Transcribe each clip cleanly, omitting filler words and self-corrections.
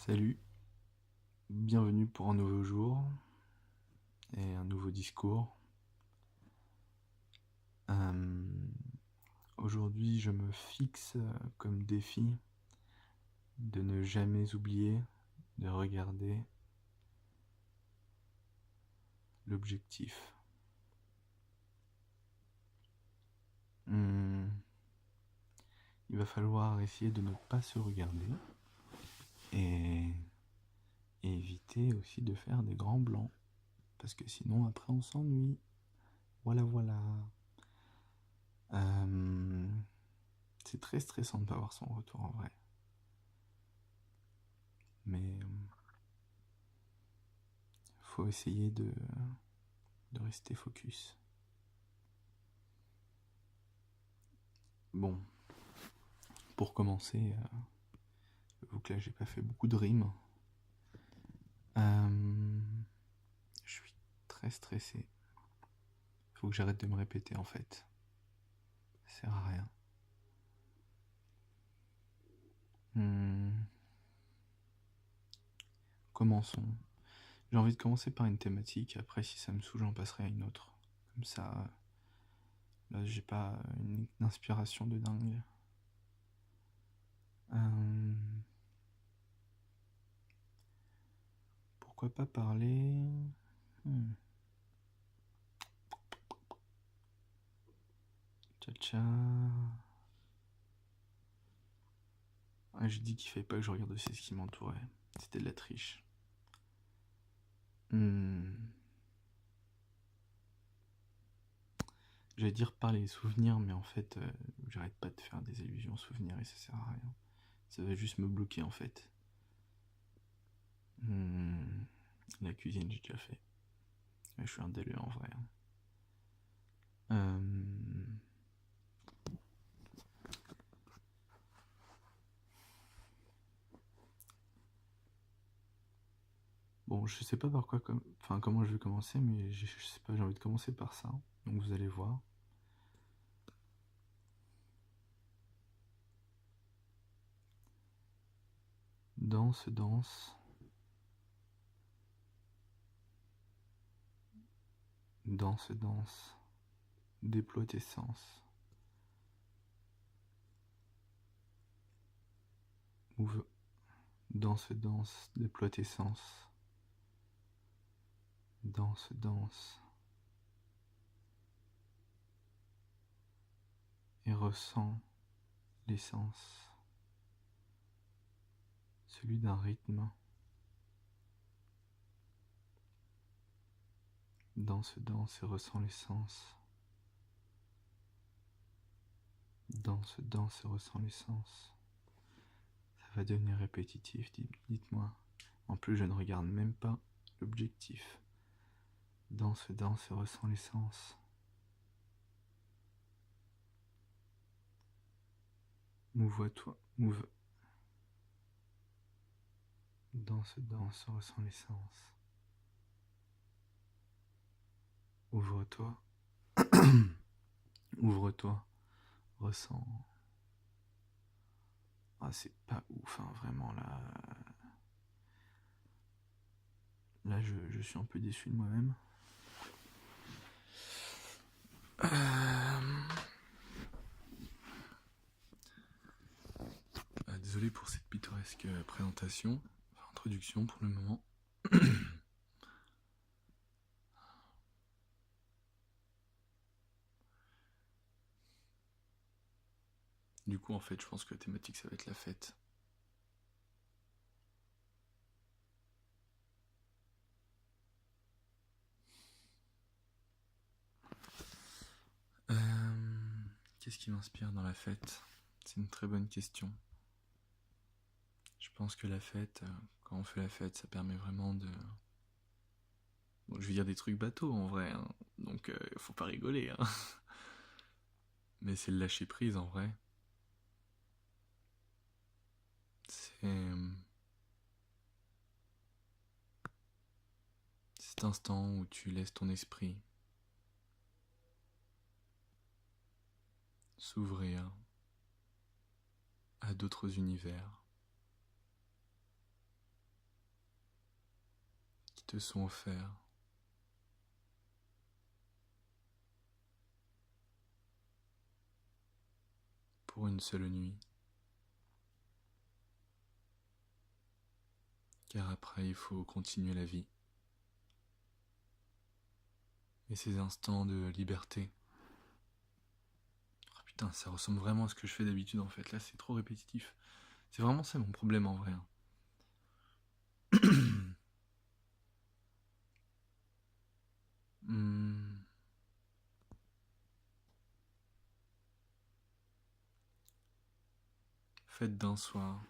Salut, bienvenue pour un nouveau jour et un nouveau discours. Aujourd'hui, je me fixe comme défi de ne jamais oublier de regarder l'objectif. Il va falloir essayer de ne pas se regarder et éviter aussi de faire des grands blancs parce que sinon après on s'ennuie. Voilà. C'est très stressant de ne pas voir son retour en vrai. Mais faut essayer de rester focus. Bon, pour commencer, j'avoue que là j'ai pas fait beaucoup de rimes. Je suis très stressé. Faut que j'arrête de me répéter en fait. Ça sert à rien. Commençons. J'ai envie de commencer par une thématique, après si ça me saoule j'en passerai à une autre. Comme ça, là j'ai pas une inspiration de dingue. Pourquoi pas parler... Tcha. Ah, j'ai dit qu'il fallait pas que je regarde aussi ce qui m'entourait. C'était de la triche. J'allais dire parler des souvenirs, mais en fait, j'arrête pas de faire des allusions aux souvenirs et ça sert à rien. Ça va juste me bloquer en fait. La cuisine, j'ai déjà fait. Ouais, je suis un déleu en vrai. Bon, je sais pas par quoi, comment je vais commencer, mais je sais pas, j'ai envie de commencer par ça. Donc vous allez voir. Danse. Danse. Déploie tes sens. Danse, déploie tes sens. Danse. Et ressens l'essence. Celui d'un rythme. Danse et ressens l'essence. Danse et ressens l'essence. Ça va devenir répétitif, dites-moi. En plus, je ne regarde même pas l'objectif. Danse et ressens l'essence. Mouve-toi. Danse, ressens l'essence. Ouvre-toi. Ouvre-toi. Ressens. Ah, c'est pas ouf, hein, vraiment, là. Là, je suis un peu déçu de moi-même. Désolé pour cette pittoresque présentation, introduction pour le moment. Du coup, en fait, je pense que la thématique, ça va être la fête. Qu'est-ce qui m'inspire dans la fête? C'est une très bonne question. Je pense que la fête, quand on fait la fête, ça permet vraiment de... Bon, je vais dire des trucs bateaux en vrai, hein, donc faut pas rigoler. Hein. Mais c'est le lâcher prise en vrai. C'est cet instant où tu laisses ton esprit s'ouvrir à d'autres univers. te sont offerts pour une seule nuit, car après il faut continuer la vie et ces instants de liberté. Oh putain, ça ressemble vraiment à ce que je fais d'habitude en fait, là c'est trop répétitif. C'est vraiment ça mon problème en vrai. Hmm. Fête d'un soir.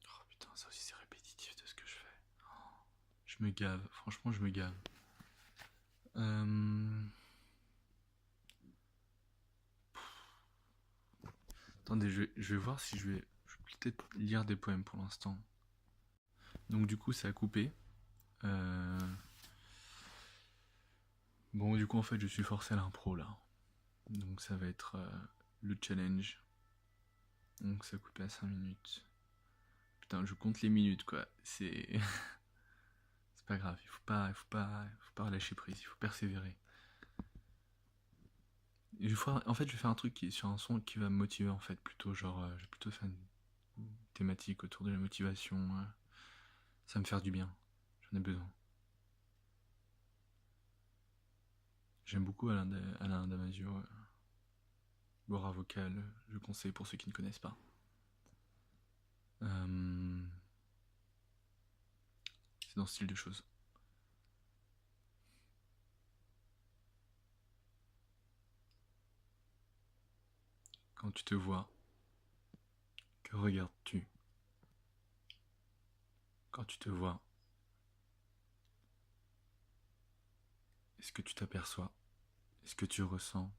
Oh putain, ça aussi c'est répétitif de ce que je fais. Je me gave, franchement je me gave. Attendez, je vais voir si je vais peut-être lire des poèmes pour l'instant. Donc du coup ça a coupé. Bon du coup en fait je suis forcé à l'impro là. Donc ça va être le challenge. Donc ça a coupé à 5 minutes. Putain, je compte les minutes quoi. C'est c'est pas grave, il faut pas lâcher prise, il faut persévérer. En fait, je vais faire un truc sur un son qui va me motiver en fait, plutôt genre, je vais plutôt faire une thématique autour de la motivation. Ça va me faire du bien, j'en ai besoin. J'aime beaucoup Alain Damasio, Bora Vocal, je conseille pour ceux qui ne connaissent pas. C'est dans ce style de choses. Quand tu te vois, que regardes-tu? Quand tu te vois, est-ce que tu t'aperçois? Est-ce que tu ressens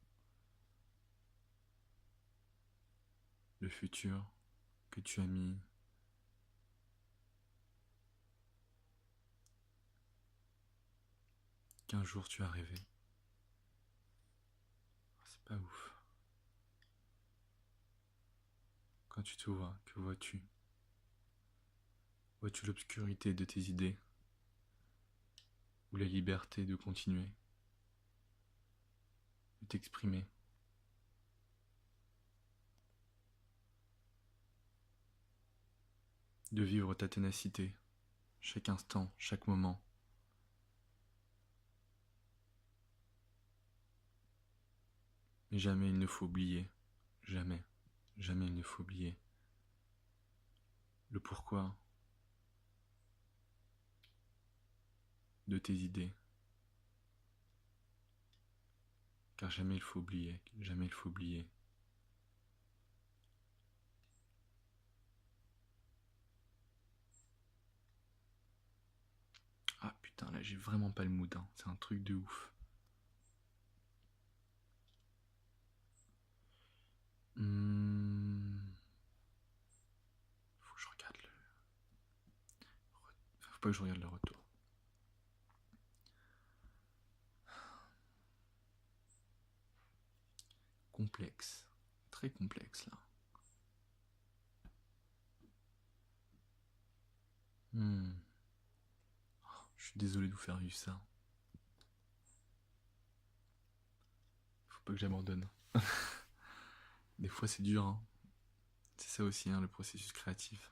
le futur que tu as mis qu'un jour tu as rêvé? C'est pas ouf. Quand tu te vois, que vois-tu? Vois-tu l'obscurité de tes idées? Ou la liberté de continuer? De t'exprimer? De vivre ta ténacité, chaque instant, chaque moment? Mais jamais il ne faut oublier, jamais, jamais il ne faut oublier le pourquoi de tes idées. Car jamais il faut oublier, jamais il faut oublier. Ah putain, là j'ai vraiment pas le mood, hein. C'est un truc de ouf. Faut que je regarde le... Faut pas que je regarde le retour. Complexe. Très complexe là. Je suis désolé de vous faire vivre ça. Faut pas que j'abandonne. Des fois c'est dur, hein. C'est ça aussi, hein, le processus créatif.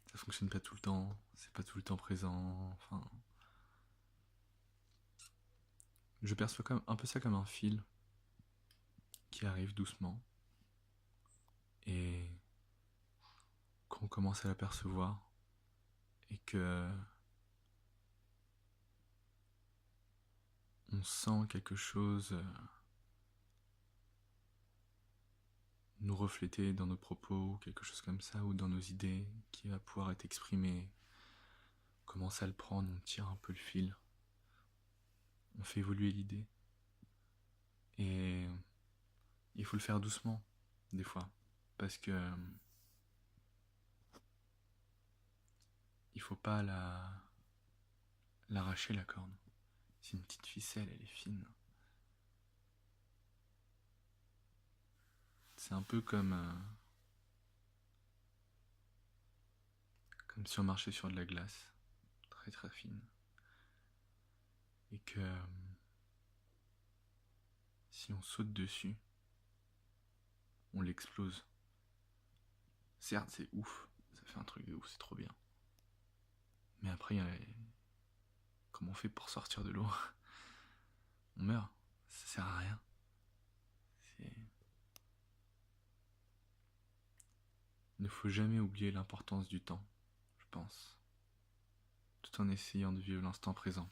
Ça fonctionne pas tout le temps, c'est pas tout le temps présent, enfin... Je perçois comme, un peu ça comme un fil qui arrive doucement. Et qu'on commence à l'apercevoir et que on sent quelque chose nous refléter dans nos propos, quelque chose comme ça, ou dans nos idées qui va pouvoir être exprimé. On commence à le prendre, on tire un peu le fil, on fait évoluer l'idée. Et il faut le faire doucement, des fois, parce que il faut pas l'arracher la corde. C'est une petite ficelle, elle est fine. C'est un peu comme comme si on marchait sur de la glace, très très fine, et que si on saute dessus, on l'explose. Certes, c'est ouf, ça fait un truc de ouf, c'est trop bien. Mais après, comment on fait pour sortir de l'eau? On meurt, ça sert à rien. Il ne faut jamais oublier l'importance du temps, je pense, tout en essayant de vivre l'instant présent.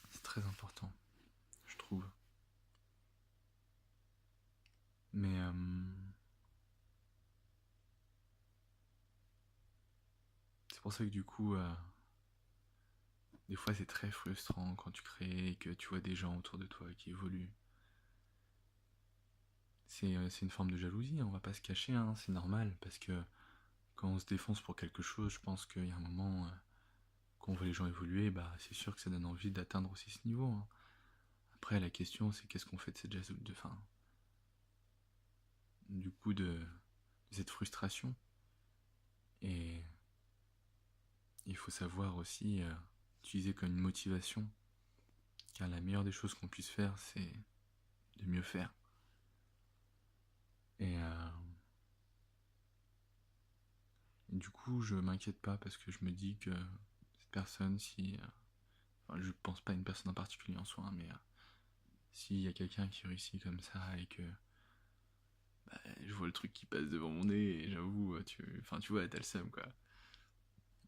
C'est très important, je trouve. Mais c'est pour ça que du coup, des fois c'est très frustrant quand tu crées et que tu vois des gens autour de toi qui évoluent. C'est une forme de jalousie, on va pas se cacher, hein, c'est normal, parce que quand on se défonce pour quelque chose, je pense qu'il y a un moment, quand on voit les gens évoluer, bah, c'est sûr que ça donne envie d'atteindre aussi ce niveau. Hein. Après, la question, c'est qu'est-ce qu'on fait de cette du coup, de cette frustration. Et il faut savoir aussi utiliser comme une motivation, car la meilleure des choses qu'on puisse faire, c'est de mieux faire. Et du coup, je m'inquiète pas parce que je me dis que cette personne, si. Enfin, je pense pas à une personne en particulier en soi, hein, mais s'il y a quelqu'un qui réussit comme ça et que je vois le truc qui passe devant mon nez et j'avoue, tu vois, t'as le seum quoi.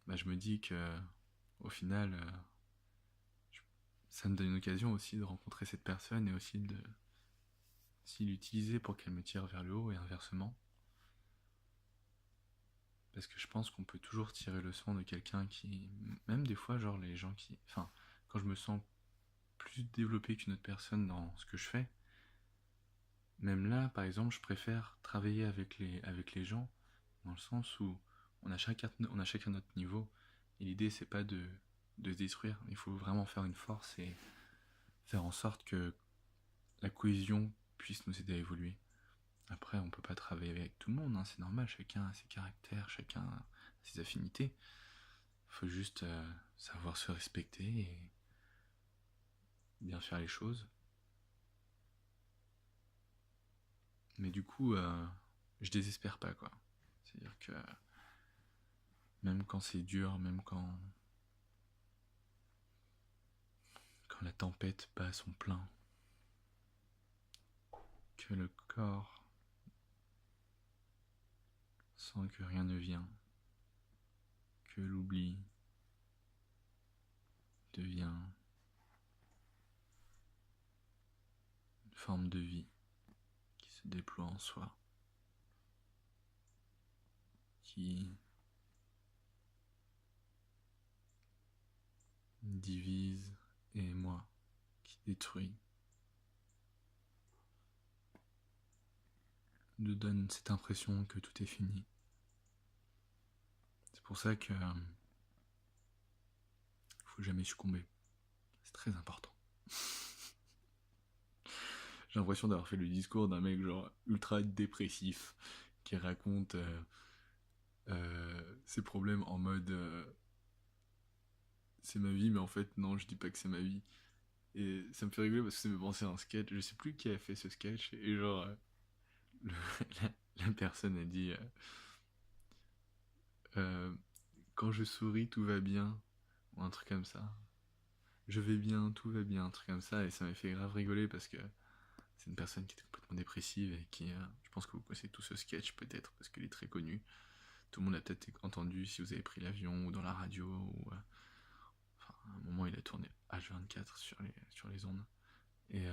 Bah, je me dis que au final, ça me donne une occasion aussi de rencontrer cette personne et aussi de l'utiliser pour qu'elle me tire vers le haut et inversement. Parce que je pense qu'on peut toujours tirer le son de quelqu'un qui. Même des fois, genre les gens qui. Enfin, quand je me sens plus développé qu'une autre personne dans ce que je fais, même là, par exemple, je préfère travailler avec les gens, dans le sens où on a chacun notre niveau, et l'idée c'est pas de se détruire, il faut vraiment faire une force et faire en sorte que la cohésion puisse nous aider à évoluer. Après, on peut pas travailler avec tout le monde, hein, c'est normal, chacun a ses caractères, chacun a ses affinités. Il faut juste savoir se respecter et bien faire les choses. Mais du coup, je désespère pas, quoi. C'est-à-dire que même quand c'est dur, même quand la tempête bat à son plein, que le corps sent que rien ne vient, que l'oubli devient une forme de vie qui se déploie en soi, qui divise et moi, qui détruit, nous donne cette impression que tout est fini. C'est pour ça que faut jamais succomber. C'est très important. J'ai l'impression d'avoir fait le discours d'un mec genre ultra dépressif qui raconte ses problèmes en mode c'est ma vie, mais en fait non, je dis pas que c'est ma vie. Et ça me fait rigoler parce que ça me fait penser à un sketch. Je sais plus qui a fait ce sketch et genre le- la personne a dit euh, quand je souris tout va bien ou un truc comme ça. Je vais bien, tout va bien, un truc comme ça, et ça m'a fait grave rigoler parce que c'est une personne qui était complètement dépressive et qui, je pense que vous connaissez tout ce sketch peut-être parce qu'il est très connu. Tout le monde l'a peut-être entendu si vous avez pris l'avion ou dans la radio ou enfin, à un moment il a tourné H24 sur les ondes et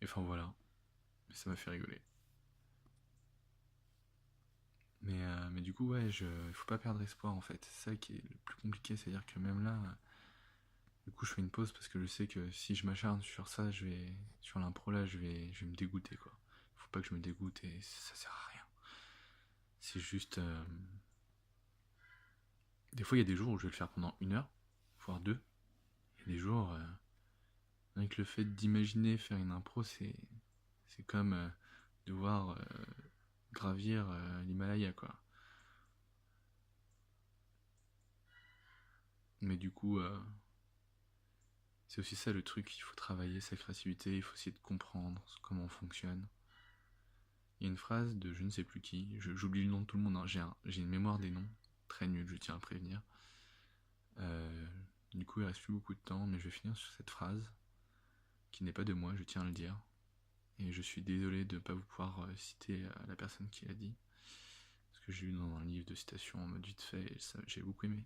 enfin voilà, mais ça m'a fait rigoler. Mais du coup ouais, il faut pas perdre espoir en fait. C'est ça qui est le plus compliqué, c'est-à-dire que même là, du coup je fais une pause parce que je sais que si je m'acharne sur ça, sur l'impro là, je vais me dégoûter quoi. Faut pas que je me dégoûte et ça sert à rien. C'est juste des fois il y a des jours où je vais le faire pendant 1 heure, voire 2. Il y a des jours rien que le fait d'imaginer faire une impro, c'est comme devoir gravir l'Himalaya, quoi. Mais du coup, c'est aussi ça le truc, il faut travailler sa créativité, il faut essayer de comprendre comment on fonctionne. Il y a une phrase de je ne sais plus qui, j'oublie le nom de tout le monde, hein. J'ai une mémoire des noms, très nulle, je tiens à prévenir. Du coup, il reste plus beaucoup de temps, mais je vais finir sur cette phrase, qui n'est pas de moi, je tiens à le dire. Et je suis désolé de ne pas vous pouvoir citer la personne qui l'a dit, parce que j'ai lu dans un livre de citations en mode vite fait, et j'ai beaucoup aimé.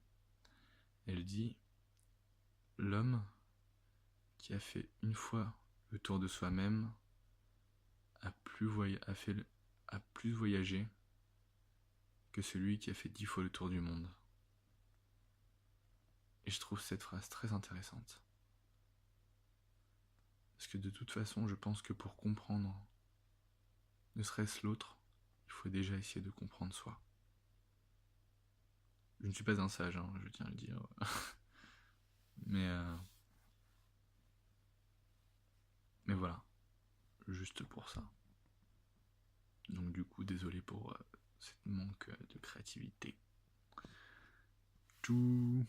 Elle dit « L'homme qui a fait une fois le tour de soi-même a plus voyagé que celui qui a fait 10 fois le tour du monde. » Et je trouve cette phrase très intéressante. Parce que de toute façon, je pense que pour comprendre, ne serait-ce l'autre, il faut déjà essayer de comprendre soi. Je ne suis pas un sage, hein, je tiens à le dire. Mais voilà, juste pour ça. Donc du coup, désolé pour ce manque de créativité. Tchou.